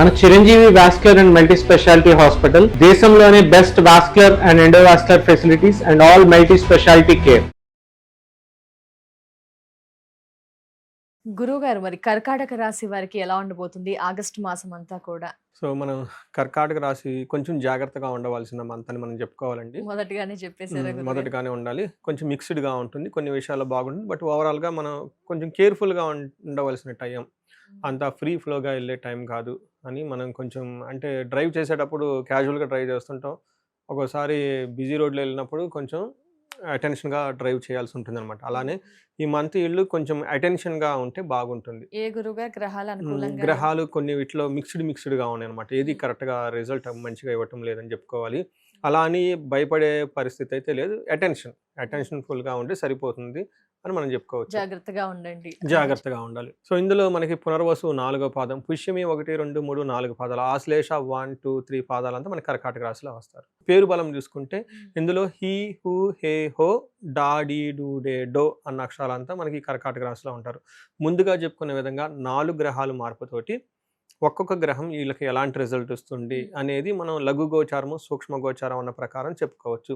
మన Chiranjeevi vascular and multi speciality hospital దేశంలోనే best vascular and endovascular facilities and all multi speciality care. గురువుగారు, మరి కర్కాటక రాశి వారికి ఎలా ఉండబోతుంది ఆగస్టు మాసం అంతా కూడా? సో మనం కర్కాటక రాశి కొంచెం జాగ్రత్తగా ఉండవలసిన మంత్ అని మనం చెప్పుకోవాలండి. మొదటిగానే చెప్పేశారు గురువుగారు. మొదటగానే ఉండాలి, కొంచెం మిక్స్డ్గా ఉంటుంది, కొన్ని విషయాల్లో బాగుంటుంది. బట్ ఓవరాల్గా మనం కొంచెం కేర్ఫుల్గా ఉండవలసిన టైం, అంత ఫ్రీ ఫ్లోగా వెళ్ళే టైం కాదు అని మనం కొంచెం అంటే డ్రైవ్ చేసేటప్పుడు క్యాజువల్గా డ్రైవ్ చేస్తుంటాం. ఒక్కోసారి బిజీ రోడ్లో వెళ్ళినప్పుడు కొంచెం అటెన్షన్గా డ్రైవ్ చేయాల్సి ఉంటుంది అనమాట. అలానే ఈ మంత్ ఇల్లు కొంచెం అటెన్షన్గా ఉంటే బాగుంటుంది. ఏ గురువుగారు గ్రహాలు అనుకూలంగా? గ్రహాలు కొన్ని వీటిలో మిక్స్డ్గా ఉన్నాయి అనమాట. ఏది కరెక్ట్గా రిజల్ట్ మంచిగా ఇవ్వటం లేదని చెప్పుకోవాలి. అలా అని భయపడే పరిస్థితి అయితే లేదు. అటెన్షన్ ఫుల్గా ఉంటే సరిపోతుంది అని మనం చెప్పుకోవచ్చు. జాగ్రత్తగా ఉండండి. జాగ్రత్తగా ఉండాలి. సో ఇందులో మనకి పునర్వసు 4వ పాదం, పుష్యమి 1, 2, 3, 4 పాదాలు, ఆశ్లేష 1, 2, 3 పాదాలంతా మన కర్కాటక రాశిలో వస్తారు. పేరు బలం చూసుకుంటే ఇందులో హీ, హూ, హే, హో, డా, డీ, డూ, డే, డో అన్న అక్షరాలంతా మనకి కర్కాటక రాశిలో ఉంటారు. ముందుగా చెప్పుకునే విధంగా 4 గ్రహాలు మార్పుతోటి ఒక్కొక్క గ్రహం వీళ్ళకి ఎలాంటి రిజల్ట్ వస్తుంది అనేది మనం లఘు గోచారము, సూక్ష్మ గోచారం అన్న ప్రకారం చెప్పుకోవచ్చు.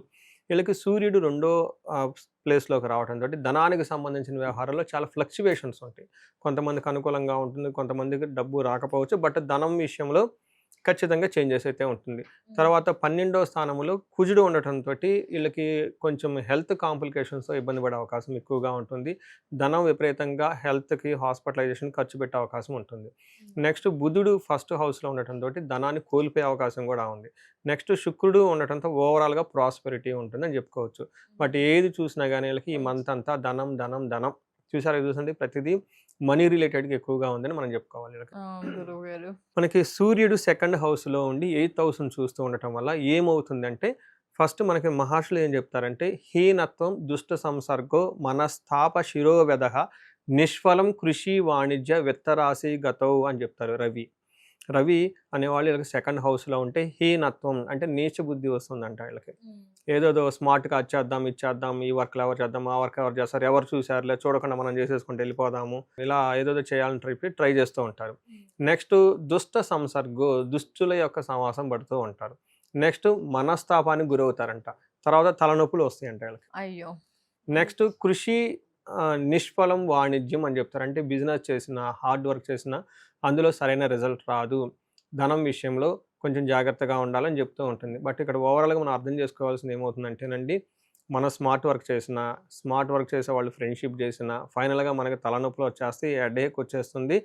వీళ్ళకి సూర్యుడు 2వ ప్లేస్లోకి రావడంతో ధనానికి సంబంధించిన వ్యవహారాల్లో చాలా ఫ్లక్చువేషన్స్ ఉంటాయి. కొంతమందికి అనుకూలంగా ఉంటుంది, కొంతమందికి డబ్బు రాకపోవచ్చు. బట్ ధనం విషయంలో ఖచ్చితంగా చేంజెస్ అయితే ఉంటుంది. తర్వాత 12వ స్థానంలో కుజుడు ఉండటంతో వీళ్ళకి కొంచెం హెల్త్ కాంప్లికేషన్స్తో ఇబ్బంది పడే అవకాశం ఎక్కువగా ఉంటుంది. ధనం విపరీతంగా హెల్త్కి, హాస్పిటలైజేషన్ ఖర్చు పెట్టే అవకాశం ఉంటుంది. నెక్స్ట్ బుధుడు 1st హౌస్లో ఉండటంతో ధనాన్ని కోల్పోయే అవకాశం కూడా ఉంది. నెక్స్ట్ శుక్రుడు ఉండటంతో ఓవరాల్గా ప్రాస్పెరిటీ ఉంటుందని చెప్పుకోవచ్చు. బట్ ఏది చూసినా కానీ వీళ్ళకి ఈ మంత్ అంతా ధనం ధనం ధనం చూసారా, చూసండి ప్రతిదీ మనీ రిలేటెడ్గా ఎక్కువగా ఉందని మనం చెప్పుకోవాలి. మనకి సూర్యుడు 2nd హౌస్లో ఉండి 8th హౌస్ని చూస్తూ ఉండటం వల్ల ఏమవుతుందంటే, ఫస్ట్ మనకి మహర్షులు ఏం చెప్తారంటే, హీనత్వం దుష్ట సంసర్గో మనస్తాప శిరోవెద నిష్ఫలం కృషి వాణిజ్య విత్తరాశి గతౌ అని చెప్తారు. రవి అనేవాళ్ళు వీళ్ళకి 2nd హౌస్లో ఉంటే హీనత్వం అంటే నీచ బుద్ధి వస్తుందంట. వీళ్ళకి ఏదోదో స్మార్ట్గా ఇచ్చేద్దాం, ఈ వర్క్లు ఎవరు చేద్దాం, ఆ వర్క్ ఎవరు చేస్తారు, ఎవరు చూసారులే, చూడకుండా మనం చేసేసుకుంటూ వెళ్ళిపోదాము, ఇలా ఏదోదో చేయాలని ట్రై చేస్తూ ఉంటారు. నెక్స్ట్ దుష్ట సంసర్గో, దుష్టుల యొక్క సమాసం పడుతూ ఉంటారు. నెక్స్ట్ మనస్తాపానికి గురవుతారంట. తర్వాత తలనొప్పులు వస్తాయంట వీళ్ళకి. అయ్యో. నెక్స్ట్ కృషి నిష్ఫలం వాణిజ్యం అని చెప్తారు. అంటే బిజినెస్ చేసిన, హార్డ్ వర్క్ చేసిన అందులో సరైన రిజల్ట్ రాదు, ధనం విషయంలో కొంచెం జాగ్రత్తగా ఉండాలని చెప్తూ ఉంటుంది. బట్ ఇక్కడ ఓవరాల్గా మనం అర్థం చేసుకోవాల్సింది ఏమవుతుందంటేనండి, మనం స్మార్ట్ వర్క్ చేసే వాళ్ళు ఫ్రెండ్షిప్ చేసిన ఫైనల్గా మనకి తలనొప్పులు వచ్చేస్తే, హెడేక్ వచ్చేస్తుంది,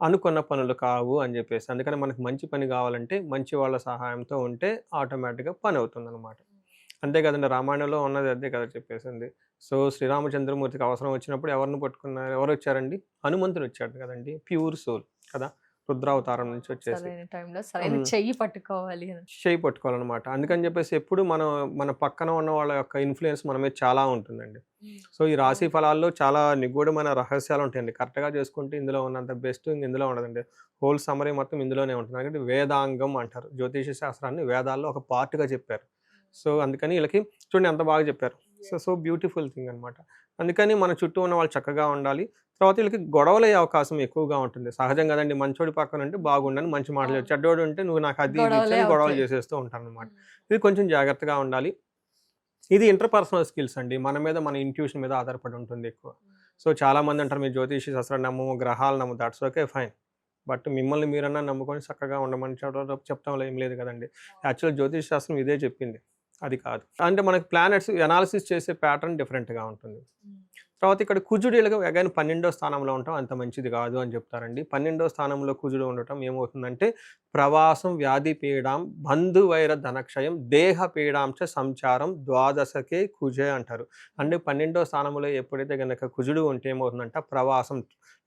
అనుకున్న పనులు కావు అని చెప్పేసి. అందుకని మనకు మంచి పని కావాలంటే మంచి వాళ్ళ సహాయంతో ఉంటే ఆటోమేటిక్గా పని అవుతుంది అనమాట. అంతే కదండి, రామాయణంలో ఉన్నది అదే కదా చెప్పేసింది. సో శ్రీరామచంద్రమూర్తికి అవసరం వచ్చినప్పుడు ఎవరిని పట్టుకున్నారు, ఎవరు వచ్చారండి? హనుమంతుడు వచ్చాడు కదండి, ప్యూర్ సోల్ కదా, రుద్రావతారం నుంచి వచ్చేసి చెయ్యి పట్టుకోవాలన్నమాట. అందుకని చెప్పేసి ఎప్పుడు మన పక్కన ఉన్న వాళ్ళ యొక్క ఇన్ఫ్లుయెన్స్ మన మీద చాలా ఉంటుందండి. సో ఈ రాశి ఫలాల్లో చాలా నిగూఢమైన రహస్యాలు ఉంటాయండి. కరెక్ట్గా చేసుకుంటే ఇందులో ఉన్నంత బెస్ట్ ఇందులో ఉండదండి. హోల్ సమరీ మొత్తం ఇందులోనే ఉంటుంది. ఎందుకంటే వేదాంగం అంటారు, జ్యోతిష శాస్త్రాన్ని వేదాల్లో ఒక పార్ట్గా చెప్పారు. సో అందుకని వీళ్ళకి చూడండి ఎంత బాగా చెప్పారు. సో బ్యూటిఫుల్ థింగ్ అనమాట. అందుకని మన చుట్టూ ఉన్న వాళ్ళు చక్కగా ఉండాలి. తర్వాత వీళ్ళకి గొడవలు అయ్యే అవకాశం ఎక్కువగా ఉంటుంది. సహజం కదండి, మంచోడి పక్కన ఉంటే బాగుండని మంచి మాటలు, చెడ్డోడు ఉంటే నువ్వు నాకు అది గొడవలు చేసేస్తూ ఉంటాను అనమాట. ఇది కొంచెం జాగ్రత్తగా ఉండాలి. ఇది ఇంటర్పర్సనల్ స్కిల్స్ అండి, మన మీద మన ఇంట్యూషన్ మీద ఆధారపడి ఉంటుంది ఎక్కువ. సో చాలామంది అంటారు మీరు జ్యోతిషి శాస్త్రాన్ని నమ్మము, గ్రహాలు నమ్ము, దట్స్ ఓకే ఫైన్. బట్ మిమ్మల్ని మీరన్నా నమ్ముకొని చక్కగా ఉండమని చెప్తాంలో ఏం లేదు కదండి. యాక్చువల్ జ్యోతిష శాస్త్రం ఇదే చెప్పింది, అది కాదు. అంటే మనకి ప్లానెట్స్ అనాలిసిస్ చేసే ప్యాటర్న్ డిఫరెంట్గా ఉంటుంది. తర్వాత ఇక్కడ కుజుడు అగైన్ 12వ స్థానంలో ఉండటం అంత మంచిది కాదు అని చెప్తారండి. 12వ స్థానంలో కుజుడు ఉండటం ఏమవుతుందంటే, ప్రవాసం, వ్యాధి పీడాం, బంధువైర ధనక్షయం, దేహ పీడాంచ సంచారం, ద్వాదశకే కుజే అంటారు. అంటే 12వ స్థానంలో ఎప్పుడైతే కనుక కుజుడు ఉంటే ఏమవుతుందంటే, ప్రవాసం,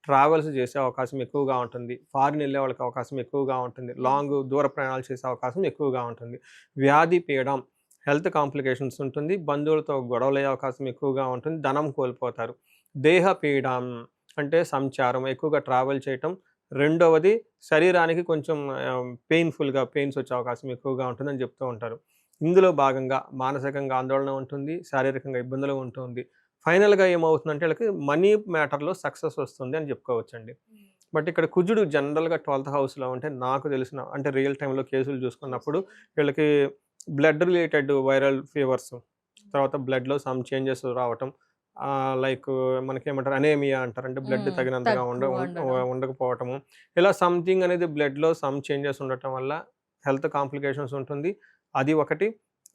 ట్రావెల్స్ చేసే అవకాశం ఎక్కువగా ఉంటుంది, ఫారిన్ వెళ్ళే వాళ్ళకి అవకాశం ఎక్కువగా ఉంటుంది, లాంగ్ దూర ప్రయాణాలు చేసే అవకాశం ఎక్కువగా ఉంటుంది. వ్యాధి పీడం, హెల్త్ కాంప్లికేషన్స్ ఉంటుంది, బంధువులతో గొడవలయ్యే అవకాశం ఎక్కువగా ఉంటుంది, ధనం కోల్పోతారు. దేహ పీడం అంటే సంచారం, ఎక్కువగా ట్రావెల్ చేయటం. రెండవది శరీరానికి కొంచెం పెయిన్స్ వచ్చే అవకాశం ఎక్కువగా ఉంటుందని చెప్తూ ఉంటారు. ఇందులో భాగంగా మానసికంగా ఆందోళన ఉంటుంది, శారీరకంగా ఇబ్బందులు ఉంటుంది. ఫైనల్గా ఏమవుతుందంటే వీళ్ళకి మనీ మ్యాటర్లో సక్సెస్ వస్తుంది అని చెప్పుకోవచ్చండి. బట్ ఇక్కడ కుజుడు జనరల్గా 12th హౌస్లో ఉంటే నాకు తెలిసిన అంటే రియల్ టైంలో కేసులు చూసుకున్నప్పుడు వీళ్ళకి బ్లడ్ రిలేటెడ్ వైరల్ ఫీవర్స్, తర్వాత బ్లడ్లో సమ్ చేంజెస్ రావటం, లైక్ మనకి ఏమంటారు అనేమియా అంటారు, అంటే బ్లడ్ తగినంతగా ఉండకపోవటము, ఇలా సంథింగ్ అనేది బ్లడ్లో సమ్ చేంజెస్ ఉండటం వల్ల హెల్త్ కాంప్లికేషన్స్ ఉంటుంది. అది ఒకటి.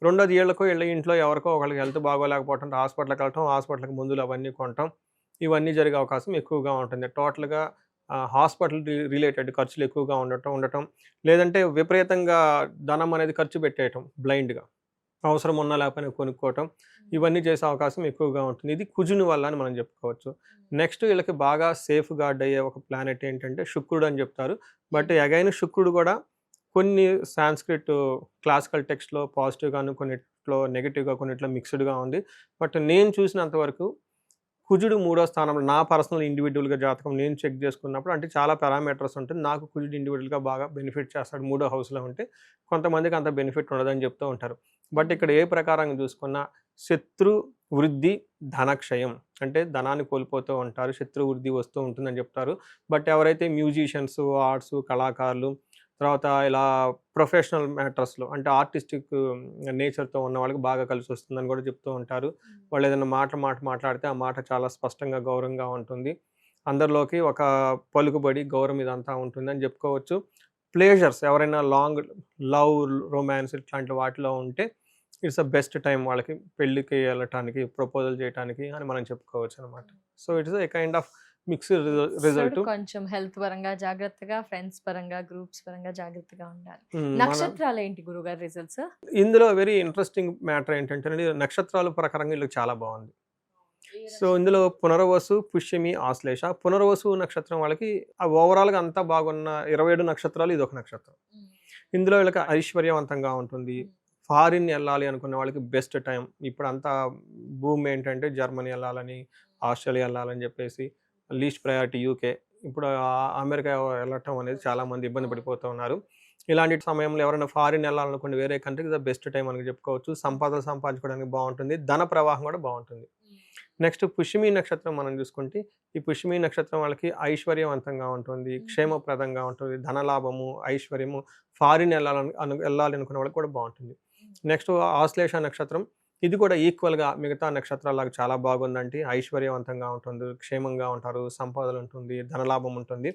రెండోది వీళ్ళ ఇంట్లో ఎవరికో ఒకరికి హెల్త్ బాగోలేకపోవటం, హాస్పిటల్కి వెళ్ళటం, హాస్పిటల్కి మందులు అవన్నీ కొనటం, ఇవన్నీ జరిగే అవకాశం ఎక్కువగా ఉంటుంది. టోటల్గా హాస్పిటల్ రిలేటెడ్ ఖర్చులు ఎక్కువగా ఉండటం, లేదంటే విపరీతంగా ధనం అనేది ఖర్చు పెట్టేయటం బ్లైండ్గా, అవసరం ఉన్నా లేకపోయినా కొనుక్కోవటం, ఇవన్నీ చేసే అవకాశం ఎక్కువగా ఉంటుంది. ఇది కుజుని వల్ల అని మనం చెప్పుకోవచ్చు. నెక్స్ట్ వీళ్ళకి బాగా సేఫ్ గార్డ్ అయ్యే ఒక ప్లానెట్ ఏంటంటే శుక్రుడు అని చెప్తారు. బట్ అగైన్ శుక్రుడు కూడా కొన్ని సాంస్క్రిట్ క్లాసికల్ టెక్స్ట్లో పాజిటివ్గాను, కొన్నిట్లో నెగిటివ్గా, కొన్నిట్లో మిక్స్డ్గా ఉంది. బట్ నేను చూసినంతవరకు కుజుడు 3వ స్థానంలో, నా పర్సనల్ ఇండివిజువల్గా జాతకం నేను చెక్ చేసుకున్నప్పుడు, అంటే చాలా పారామీటర్స్ ఉంటుంది, నాకు కుజుడు ఇండివిజువల్గా బాగా బెనిఫిట్ చేస్తాడు 3వ హౌస్లో ఉంటే. కొంతమందికి అంత బెనిఫిట్ ఉండదని చెప్తూ ఉంటారు. బట్ ఇక్కడ ఏ ప్రకారంగా చూసుకున్నా శత్రు వృద్ధి ధనక్షయం, అంటే ధనాన్ని కోల్పోతూ ఉంటారు, శత్రు వృద్ధి వస్తూ ఉంటుందని చెప్తారు. బట్ ఎవరైతే మ్యూజిషియన్స్, ఆర్ట్స్, కళాకారులు, తర్వాత ఇలా ప్రొఫెషనల్ మ్యాటర్స్లో అంటే ఆర్టిస్టిక్ నేచర్తో ఉన్న వాళ్ళకి బాగా కలిసి వస్తుందని కూడా చెప్తూ ఉంటారు. వాళ్ళు ఏదైనా మాట్లాడితే ఆ మాట చాలా స్పష్టంగా గౌరవంగా ఉంటుంది, అందరిలోకి ఒక పలుకుబడి గౌరవం ఇదంతా ఉంటుంది అని చెప్పుకోవచ్చు. ప్లేజర్స్ ఎవరైనా లాంగ్ లవ్, రొమాన్స్ ఇట్లాంటి వాటిలో ఉంటే ఇట్స్ ద బెస్ట్ టైం వాళ్ళకి పెళ్ళికి వెళ్ళటానికి, ప్రపోజల్ చేయడానికి అని మనం చెప్పుకోవచ్చు అనమాట. So it's a kind of mixed result. కొంచెం హెల్త్ పరంగా జాగ్రత్తగా, ఫ్రెండ్స్ పరంగా, గ్రూప్స్ పరంగా జాగ్రత్తగా ఉండాలి. నక్షత్రాలు ఏంటి గురుగారు రిజల్ట్స్? ఇందులో వెరీ ఇంట్రెస్టింగ్ మ్యాటర్ ఏంటంటే నక్షత్రాల ప్రకారంగా వీళ్ళకి చాలా బాగుంది. సో ఇందులో పునర్వసు, పుష్యమి, ఆశ్లేష. పునర్వసు నక్షత్రం వాళ్ళకి ఓవరాల్గా అంతా బాగున్న 27 నక్షత్రాలు ఇది ఒక నక్షత్రం. ఇందులో వీళ్ళకి ఐశ్వర్యవంతంగా ఉంటుంది. ఫారిన్ వెళ్ళాలి అనుకున్న వాళ్ళకి బెస్ట్ టైం. ఇప్పుడు అంతా భూమి ఏంటంటే జర్మనీ వెళ్ళాలని, ఆస్ట్రేలియా వెళ్ళాలని చెప్పేసి, లీస్ట్ ప్రయారిటీ యూకే. ఇప్పుడు అమెరికా వెళ్ళటం అనేది చాలామంది ఇబ్బంది పడిపోతూ ఉన్నారు. ఇలాంటి సమయంలో ఎవరైనా ఫారిన్ వెళ్ళాలనుకోండి వేరే కంట్రీకి ద బెస్ట్ టైం అని చెప్పుకోవచ్చు. సంపాదించుకోవడానికి బాగుంటుంది, ధన ప్రవాహం కూడా బాగుంటుంది. నెక్స్ట్ పుష్యమి నక్షత్రం మనం చూసుకుంటే, ఈ పుష్యమి నక్షత్రం వాళ్ళకి ఐశ్వర్యవంతంగా ఉంటుంది, క్షేమప్రదంగా ఉంటుంది, ధనలాభము, ఐశ్వర్యము, ఫారిన్ వెళ్ళాలి అనుకునే వాళ్ళకి కూడా బాగుంటుంది. నెక్స్ట్ ఆశ్లేష నక్షత్రం, ఇది కూడా ఈక్వల్గా మిగతా నక్షత్రాలకు చాలా బాగుందంటే, ఐశ్వర్యవంతంగా ఉంటుంది, క్షేమంగా ఉంటారు, సంపాదన ఉంటుంది, ధనలాభం ఉంటుంది.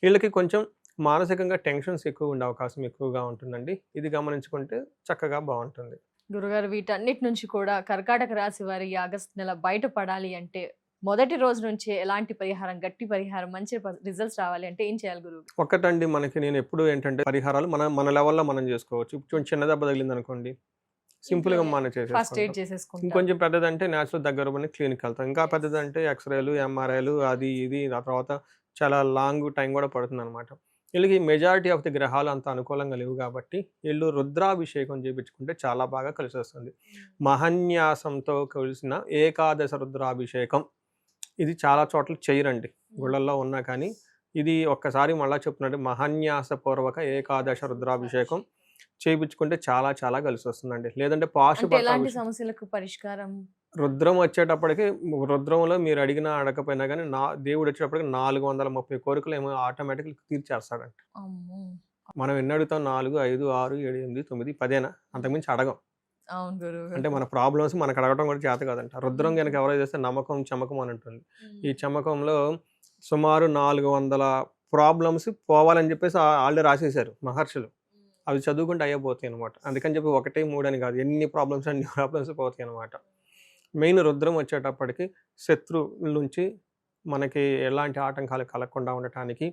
వీళ్ళకి కొంచెం మానసికంగా టెన్షన్స్ ఎక్కువ ఉండే అవకాశం ఎక్కువగా ఉంటుందండి. ఇది గమనించుకుంటే చక్కగా బాగుంటుంది. గురుగారు వీటన్నిటి నుంచి కూడా కర్కాటక రాశి వారి ఆగస్టు నెల బయటపడాలి అంటే మొదటి రోజు నుంచే ఎలాంటి పరిహారం, గట్టి పరిహారం, మంచి రిజల్ట్స్ రావాలి అంటే ఏం చేయాలి గురువు? ఒకటండి, మనకి నేను ఎప్పుడు ఏంటంటే పరిహారాలు మన లెవెల్లో మనం చేసుకోవచ్చు. ఇప్పుడు చిన్న దెబ్బ తగిలింది అనుకోండి, సింపుల్గా మనం చేసేసుకుంటాం. ఇంకొంచెం పెద్దదంటే న్యాచురల్ దగ్గర క్లినిక్ వెళ్తాం. ఇంకా పెద్దదంటే ఎక్స్రేలు, ఎంఆర్ఐలు, అది ఇది, ఆ తర్వాత చాలా లాంగ్ టైం కూడా పడుతుంది అనమాట. వీళ్ళకి మెజారిటీ ఆఫ్ ది గ్రహాలు అంత అనుకూలంగా లేవు కాబట్టి వీళ్ళు రుద్రాభిషేకం చేయించుకుంటే చాలా బాగా కలిసి వస్తుంది. మహన్యాసంతో కలిసిన ఏకాదశ రుద్రాభిషేకం ఇది చాలా చోట్ల చేయరండి, గుళ్ళల్లో ఉన్నా కానీ. ఇది ఒక్కసారి మళ్ళీ చెప్తున్నట్టు మహన్యాసపూర్వక ఏకాదశ రుద్రాభిషేకం చేయించుకుంటే చాలా చాలా కలిసి వస్తుందండి. లేదంటే సమస్యలకు పరిష్కారం రుద్రం వచ్చేటప్పటికి, రుద్రంలో మీరు అడగకపోయినా కానీ దేవుడు వచ్చేటప్పటికి 430 కోరికలు ఏమో ఆటోమేటిక్గా తీర్చేస్తాడంట. మనం ఎన్ని అడుగుతాం? 4, 5, 6, 7, 8, 9, 10 అంతకుమించి అడగం. అంటే మన ప్రాబ్లమ్స్ మనకు అడగటం కూడా చేత కాదంట. రుద్రం కనుక ఎవరో చేస్తే నమ్మకం, చమకం అని ఉంటుంది. ఈ చమకంలో సుమారు 400 ప్రాబ్లమ్స్ పోవాలని చెప్పేసి ఆల్రెడీ రాసేసారు మహర్షులు. అవి చదువుకుంటే అయ్యబోతాయి అనమాట. అందుకని చెప్పి 1, 3 అని కాదు, ఎన్ని ప్రాబ్లమ్స్ అన్ని ప్రాబ్లమ్స్ పోతాయి అనమాట. మెయిన్ రుద్రం వచ్చేటప్పటికి శత్రువుల నుంచి మనకి ఎలాంటి ఆటంకాలు కలగకుండా ఉండటానికి,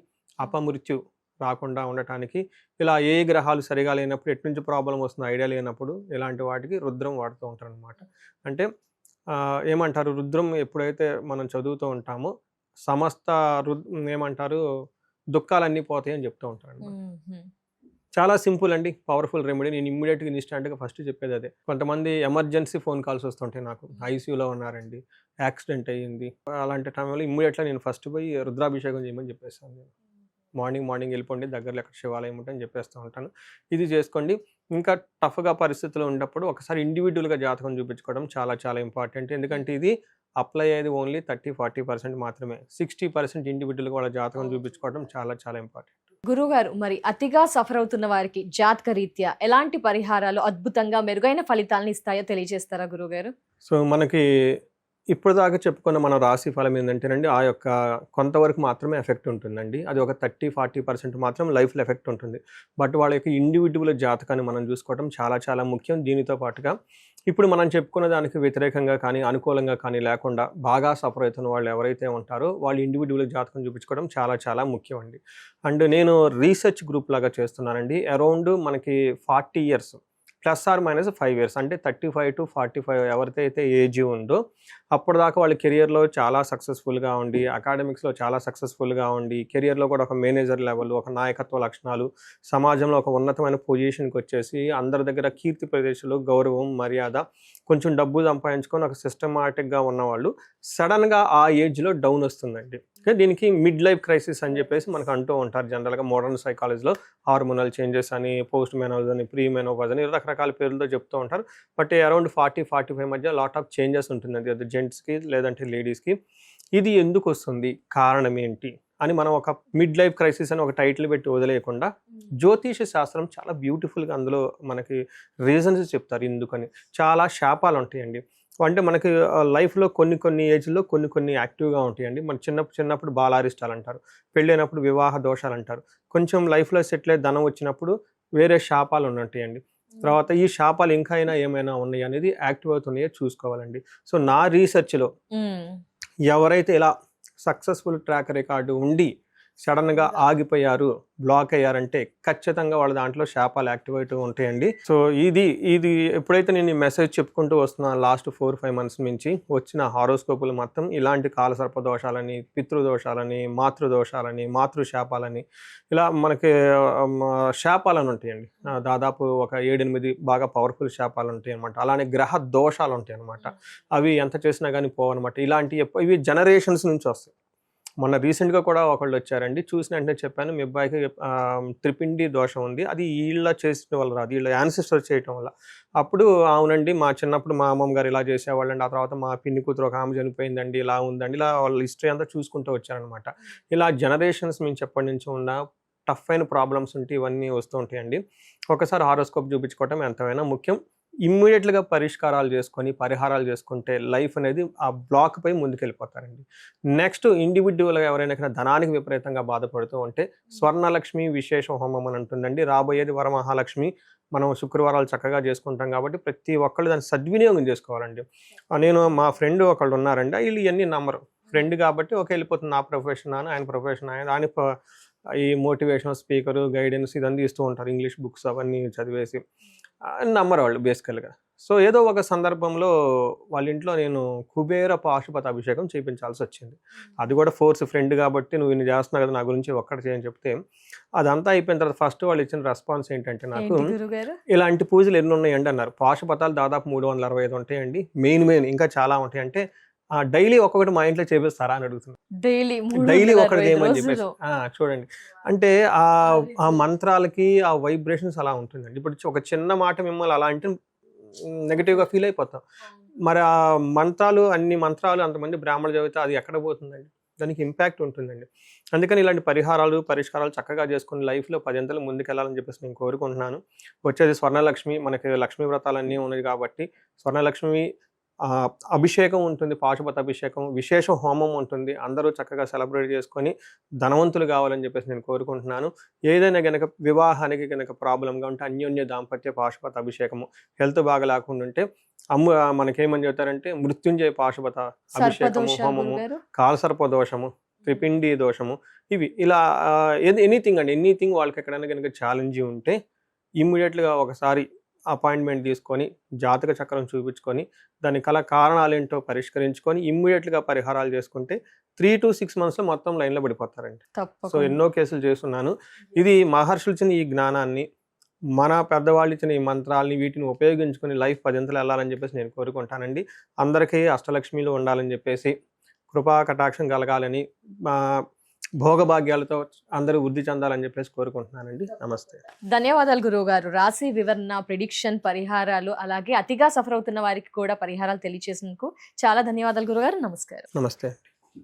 అపమృత్యు రాకుండా ఉండటానికి, ఇలా ఏ గ్రహాలు సరిగా లేనప్పుడు, ఎటు నుంచి ప్రాబ్లం వస్తుందో ఐడియా లేనప్పుడు ఇలాంటి వాటికి రుద్రం వాడుతూ ఉంటారు అనమాట. అంటే ఏమంటారు, రుద్రం ఎప్పుడైతే మనం చదువుతూ ఉంటామో సమస్త ఏమంటారు దుఃఖాలన్నీ పోతాయి అని చెప్తూ ఉంటారు అనమాట. చాలా సింపుల్ అండి, పవర్ఫుల్ రెమెడీ. నేను ఇమ్మీడియట్గా ఇన్స్టాంట్గా ఫస్ట్ చెప్పేది అదే. కొంతమంది ఎమర్జెన్సీ ఫోన్ కాల్స్ వస్తుంటాయి నాకు, ఐసీయూలో ఉన్నారండి, యాక్సిడెంట్ అయ్యింది, అలాంటి టైంలో ఇమ్మీడియట్గా నేను ఫస్ట్ పోయి రుద్రాభిషేకం చేయమని చెప్పేస్తాను. నేను మార్నింగ్ వెళ్ళిపోండి, దగ్గరలో ఎక్కడ శివాలయం ఉంటే అని చెప్పేస్తూ ఉంటాను. ఇది చేసుకోండి. ఇంకా టఫ్గా పరిస్థితులు ఉన్నప్పుడు ఒకసారి ఇండివిజువల్గా జాతకం చూపించుకోవడం చాలా చాలా ఇంపార్టెంట్. ఎందుకంటే ఇది అప్లై అయ్యేది ఓన్లీ 30-40% మాత్రమే. 60% ఇండివిజువల్గా వాళ్ళ జాతకం చూపించుకోవడం చాలా చాలా ఇంపార్టెంట్. గురుగారు, మరి అతిగా సఫర్ అవుతున్న వారికి జాతక రీత్యా ఎలాంటి పరిహారాలు అద్భుతంగా మెరుగైన ఫలితాలను ఇస్తాయో తెలియజేస్తారా గురుగారు? సో మనకి ఇప్పటిదాకా చెప్పుకున్న మన రాశి ఫలం ఏంటంటేనండి, ఆ యొక్క కొంతవరకు మాత్రమే ఎఫెక్ట్ ఉంటుందండి. అది ఒక 30-40% మాత్రం లైఫ్లో ఎఫెక్ట్ ఉంటుంది. బట్ వాళ్ళ యొక్క ఇండివిజువల్ జాతకాన్ని మనం చూసుకోవడం చాలా చాలా ముఖ్యం. దీనితో పాటుగా ఇప్పుడు మనం చెప్పుకున్న దానికి వ్యతిరేకంగా కానీ అనుకూలంగా కానీ లేకుండా బాగా సఫర్ అవుతున్న వాళ్ళు ఎవరైతే ఉంటారో వాళ్ళు ఇండివిజువల్ జాతకం చూపించుకోవడం చాలా చాలా ముఖ్యం అండి. అండ్ నేను రీసెర్చ్ గ్రూప్ లాగా చేస్తున్నానండి. అరౌండ్ మనకి 40 years +or- 5 years, అంటే 35 to 45 ఎవరికైతే ఏజ్ ఉందో అప్పటిదాకా వాళ్ళ కెరియర్లో చాలా సక్సెస్ఫుల్గా ఉండి, అకాడమిక్స్లో చాలా సక్సెస్ఫుల్గా ఉండి, కెరియర్లో కూడా ఒక మేనేజర్ లెవెల్, ఒక నాయకత్వ లక్షణాలు, సమాజంలో ఒక ఉన్నతమైన పొజిషన్కి వచ్చేసి అందరి దగ్గర కీర్తి ప్రదేశాలు, గౌరవం, మర్యాద, కొంచెం డబ్బు సంపాదించుకొని ఒక సిస్టమాటిక్గా ఉన్నవాళ్ళు సడన్గా ఆ ఏజ్లో డౌన్ వస్తుందండి. దీనికి మిడ్ లైఫ్ క్రైసిస్ అని చెప్పేసి మనకు అంటూ ఉంటారు జనరల్గా మోడర్న్ సైకాలజీలో. హార్మోనల్ చేంజెస్ అని, పోస్ట్ మెనోపాజ్ అని, ప్రీ మెనోపాజ్ అని రకరకాల పేర్లతో చెప్తూ ఉంటారు. బట్ అరౌండ్ 40-45 మధ్య లాట్ ఆఫ్ చేంజెస్ ఉంటుందండి, అది జెంట్స్కి లేదంటే లేడీస్కి. ఇది ఎందుకు వస్తుంది, కారణం ఏంటి అని మనం ఒక మిడ్ లైఫ్ క్రైసిస్ అని ఒక టైటిల్ పెట్టి వదిలేయకుండా జ్యోతిష శాస్త్రం చాలా బ్యూటిఫుల్గా అందులో మనకి రీజన్స్ చెప్తారు ఎందుకని. చాలా శాపాలు ఉంటాయండి. అంటే మనకి లైఫ్లో కొన్ని ఏజ్లో కొన్ని యాక్టివ్గా ఉంటాయండి. మన చిన్నప్పుడు బాలారిష్టాలు అంటారు, పెళ్ళైనప్పుడు వివాహ దోషాలు అంటారు, కొంచెం లైఫ్లో సెటిల్ అయ్యి ధనం వచ్చినప్పుడు వేరే శాపాలు ఉన్నట్టాయండి. తర్వాత ఈ శాపాలు ఇంకా ఏమైనా ఉన్నాయి అనేది యాక్టివ్ అవుతున్నాయో చూసుకోవాలండి. సో నా రీసెర్చ్లో ఎవరైతే ఇలా సక్సెస్ఫుల్ ట్రాక్ రికార్డు ఉండి సడన్గా ఆగిపోయారు, బ్లాక్ అయ్యారంటే ఖచ్చితంగా వాళ్ళ దాంట్లో శాపాలు యాక్టివేట్ ఉంటాయండి. సో ఇది ఎప్పుడైతే నేను ఈ మెసేజ్ చెప్పుకుంటూ వస్తున్నాను లాస్ట్ 4-5 months నుంచి వచ్చిన హారోస్కోపులు మొత్తం ఇలాంటి కాలసర్ప దోషాలని, పితృదోషాలని, మాతృదోషాలని, మాతృశాపాలని, ఇలా మనకి శాపాలని ఉంటాయండి. దాదాపు ఒక 7-8 బాగా పవర్ఫుల్ శాపాలు ఉంటాయి అనమాట. అలానే గ్రహ దోషాలు ఉంటాయి అనమాట. అవి ఎంత చేసినా కానీ పోవన్నమాట. ఇవి జనరేషన్స్ నుంచి వస్తాయి. మొన్న రీసెంట్గా కూడా ఒకళ్ళు వచ్చారండి, చూసిన వెంటనే చెప్పాను మీ అబ్బాయికి త్రిపిండి దోషం ఉంది, అది వీళ్ళ చేసిన వల్ల రాదు, వీళ్ళ యాన్సిస్టర్ చేయటం వల్ల. అప్పుడు అవునండి, మా చిన్నప్పుడు మా అమ్మమ్మ గారు ఇలా చేసేవాళ్ళండి, ఆ తర్వాత మా పిన్ని కూతురు ఒక ఆమె చనిపోయిందండి, ఇలా ఉందండి, ఇలా వాళ్ళ హిస్టరీ అంతా చూసుకుంటూ వచ్చారనమాట. ఇలా జనరేషన్స్ నుంచి ఎప్పటి నుంచి ఉన్న టఫ్ అయిన ప్రాబ్లమ్స్ ఉంటే ఇవన్నీ వస్తూ ఉంటాయండి. ఒకసారి హారోస్కోప్ చూపించుకోవటం ఎంతైనా ముఖ్యం. ఇమ్మీడియట్గా పరిష్కారాలు చేసుకొని పరిహారాలు చేసుకుంటే లైఫ్ అనేది ఆ బ్లాక్ పై ముందుకెళ్ళిపోతారండి. నెక్స్ట్ ఇండివిజువల్గా ఎవరైనా ధనానికి విపరీతంగా బాధపడుతూ ఉంటే స్వర్ణలక్ష్మి విశేష హోమం అని ఉంటుందండి. రాబోయేది వరమహాలక్ష్మి. మనం శుక్రవారాలు చక్కగా చేసుకుంటాం కాబట్టి ప్రతి ఒక్కళ్ళు దాన్ని సద్వినియోగం చేసుకోవాలండి. నేను మా ఫ్రెండ్ ఒకళ్ళు ఉన్నారండి, వీళ్ళు ఇవన్నీ నమ్మరు. ఫ్రెండ్ కాబట్టి వెళ్ళిపోతుంది, నా ప్రొఫెషన్ అని, ఆయన ప్రొఫెషన్ ఆయన ఈ మోటివేషనల్ స్పీకరు, గైడెన్స్ ఇదంతా ఇస్తూ ఉంటారు, ఇంగ్లీష్ బుక్స్ అవన్నీ చదివేసి నమ్మరు వాళ్ళు బేసికల్గా. సో ఏదో ఒక సందర్భంలో వాళ్ళ ఇంట్లో నేను కుబేర పాశుపత అభిషేకం చేయించాల్సి వచ్చింది. అది కూడా ఫోర్స్, ఫ్రెండ్ కాబట్టి నువ్వు ఇన్ని చేస్తున్నావు కదా నా గురించి ఒక్కటి చేయని చెప్తే అదంతా అయిపోయిన తర్వాత ఫస్ట్ వాళ్ళు ఇచ్చిన రెస్పాన్స్ ఏంటంటే, నాకు ఇలాంటి పూజలు ఎన్ని ఉన్నాయండి అన్నారు. పాశుపతాలు దాదాపు 365 ఉంటాయండి. మెయిన్ ఇంకా చాలా ఉంటాయి. అంటే డైలీ ఒక్కొక్కటి మా ఇంట్లో చేపిస్తారా అని అడుగుతున్నారు. డైలీ ఒకటి చేయమని చెప్పేసి చూడండి. అంటే ఆ మంత్రాలకి ఆ వైబ్రేషన్స్ అలా ఉంటుందండి. ఇప్పుడు ఒక చిన్న మాట మిమ్మల్ని అలా అంటే నెగిటివ్గా ఫీల్ అయిపోతాం. మరి ఆ అన్ని మంత్రాలు అంతమంది బ్రాహ్మణులు చదివితే అది ఎక్కడ పోతుందండి, దానికి ఇంపాక్ట్ ఉంటుందండి. అందుకని ఇలాంటి పరిష్కారాలు చక్కగా చేసుకుని లైఫ్లో 10 అంతలు ముందుకెళ్ళాలని చెప్పేసి నేను కోరుకుంటున్నాను. వచ్చేది స్వర్ణలక్ష్మి, మనకి లక్ష్మీ వ్రతాలు అన్నీ ఉన్నాయి కాబట్టి స్వర్ణలక్ష్మి అభిషేకం ఉంటుంది, పాశుపత అభిషేకం, విశేష హోమం ఉంటుంది. అందరూ చక్కగా సెలబ్రేట్ చేసుకొని ధనవంతులు కావాలని చెప్పేసి నేను కోరుకుంటున్నాను. ఏదైనా కనుక వివాహానికి కనుక ప్రాబ్లంగా ఉంటే అన్యోన్య దాంపత్య పాశుపత అభిషేకము, హెల్త్ బాగా లేకుండా ఉంటే మనకేమని చెప్తారంటే మృత్యుంజయ పాశుపత అభిషేకము, హోమము, కాలసర్ప దోషము, త్రిపిండి దోషము, ఇవి ఇలా ఎనీథింగ్ వాళ్ళకి ఎక్కడైనా కనుక ఛాలెంజ్ ఉంటే ఇమ్మీడియట్గా ఒకసారి అపాయింట్మెంట్ తీసుకొని జాతక చక్రం చూపించుకొని దాని కారణాలు ఏంటో పరిష్కరించుకొని ఇమ్మీడియట్గా పరిహారాలు చేసుకుంటే 3 to 6 months మొత్తం లైన్లో పడిపోతారండి. సో ఎన్నో కేసులు చేస్తున్నాను. ఇది మహర్షులు ఇచ్చిన ఈ జ్ఞానాన్ని, మన పెద్దవాళ్ళు ఇచ్చిన ఈ మంత్రాలని వీటిని ఉపయోగించుకొని లైఫ్ 10 అంతలు వెళ్ళాలని చెప్పేసి నేను కోరుకుంటానండి. అందరికీ అష్టలక్ష్మిలు ఉండాలని చెప్పేసి, కృపా కటాక్షం కలగాలని, భోగభాగ్యాలతో అందరూ వృద్ధి చెందాలని చెప్పేసి కోరుకుంటున్నానండి. నమస్తే. ధన్యవాదాలు గురువు గారు. రాశి వివరణ, ప్రిడిక్షన్, పరిహారాలు, అలాగే అతిగా సఫర్ అవుతున్న వారికి కూడా పరిహారాలు తెలియజేసినందుకు చాలా ధన్యవాదాలు గురుగారు. నమస్కారం. నమస్తే.